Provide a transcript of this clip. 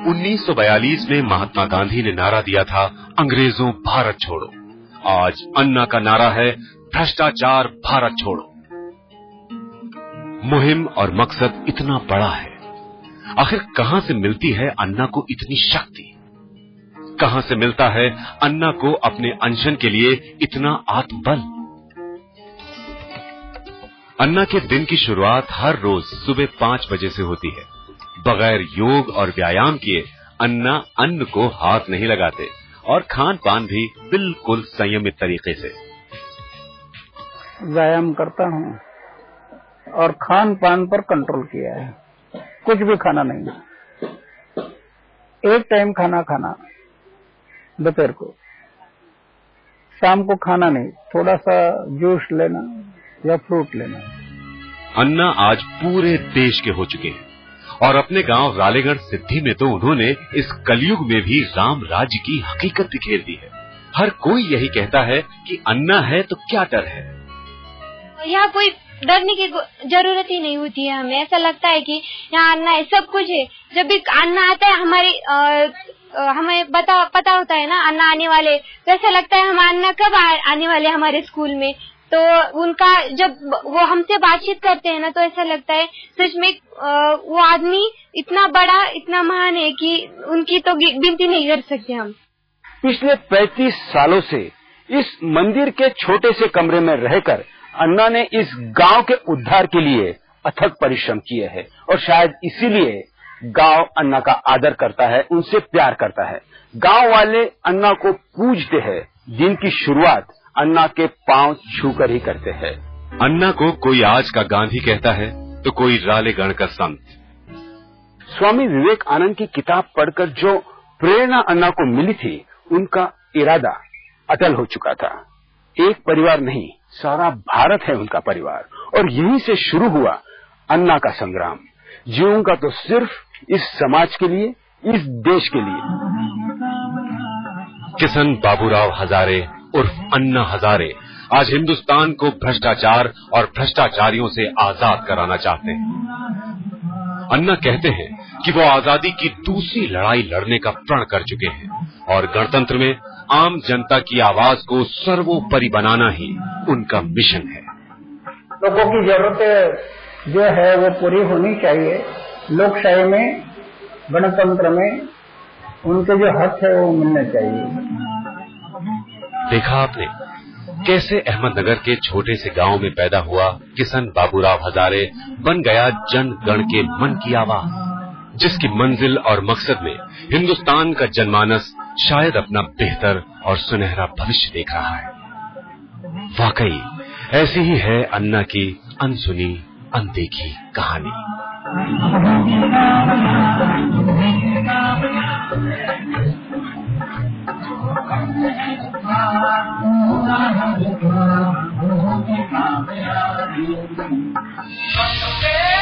1942 में महात्मा गांधी ने नारा दिया था, अंग्रेजों भारत छोड़ो। आज अन्ना का नारा है, भ्रष्टाचार भारत छोड़ो। मुहिम और मकसद इतना बड़ा है, आखिर कहां से मिलती है अन्ना को इतनी शक्ति? कहां से मिलता है अन्ना को अपने अनशन के लिए इतना आत्मबल? अन्ना के दिन की शुरुआत हर रोज सुबह 5 बजे से होती है। बगैर योग और व्यायाम किए अन्ना अन्न को हाथ नहीं लगाते और खान पान भी बिल्कुल संयमित तरीके से। व्यायाम करता हूँ और खान पान पर कंट्रोल किया है, कुछ भी खाना नहीं। एक टाइम खाना खाना दोपहर को, शाम को खाना नहीं, थोड़ा सा जूस लेना या फ्रूट लेना। अन्ना आज पूरे देश के हो चुके हैं और अपने गांव रालेगढ़ सिद्धि में तो उन्होंने इस कलयुग में भी राम राज्य की हकीकत बिखेर दी है। हर कोई यही कहता है कि अन्ना है तो क्या डर है। यहाँ कोई डरने की जरूरत ही नहीं होती है। हमें ऐसा लगता है कि यहाँ अन्ना है, सब कुछ है। जब भी अन्ना आता है हमें पता होता है ना अन्ना आने वाले, तो ऐसा लगता है हम अन्ना कब आने वाले हमारे स्कूल में। तो उनका जब वो हमसे बातचीत करते हैं ना, तो ऐसा लगता है सच में वो आदमी इतना बड़ा, इतना महान है कि उनकी तो गिनती नहीं कर सकते हम। पिछले 35 सालों से इस मंदिर के छोटे से कमरे में रहकर अन्ना ने इस गांव के उद्धार के लिए अथक परिश्रम किए हैं और शायद इसीलिए गांव अन्ना का आदर करता है, उनसे प्यार करता है। गांव वाले अन्ना को पूजते हैं। दिन की शुरुआत अन्ना के पांव छूकर ही करते हैं। अन्ना को कोई आज का गांधी कहता है तो कोई रालेगढ़ का संत। स्वामी विवेकानंद की किताब पढ़कर जो प्रेरणा अन्ना को मिली थी, उनका इरादा अटल हो चुका था। एक परिवार नहीं, सारा भारत है उनका परिवार, और यहीं से शुरू हुआ अन्ना का संग्राम। जीऊंगा तो सिर्फ इस समाज के लिए, इस देश के लिए। किशन बाबूराव हजारे उर्फ अन्ना हजारे आज हिंदुस्तान को भ्रष्टाचार और भ्रष्टाचारियों से आजाद कराना चाहते हैं। अन्ना कहते हैं कि वो आजादी की दूसरी लड़ाई लड़ने का प्रण कर चुके हैं और गणतंत्र में आम जनता की आवाज को सर्वोपरि बनाना ही उनका मिशन है। लोगों की जरूरतें जो है वो पूरी होनी चाहिए। लोकशाही में, गणतंत्र में उनके जो हक है वो मिलने चाहिए। देखा आपने कैसे अहमदनगर के छोटे से गांव में पैदा हुआ किशन बाबूराव हजारे बन गया जन गण के मन की आवाज, जिसकी मंजिल और मकसद में हिंदुस्तान का जनमानस शायद अपना बेहतर और सुनहरा भविष्य देख रहा है। वाकई ऐसी ही है अन्ना की अनसुनी अनदेखी कहानी। Okay.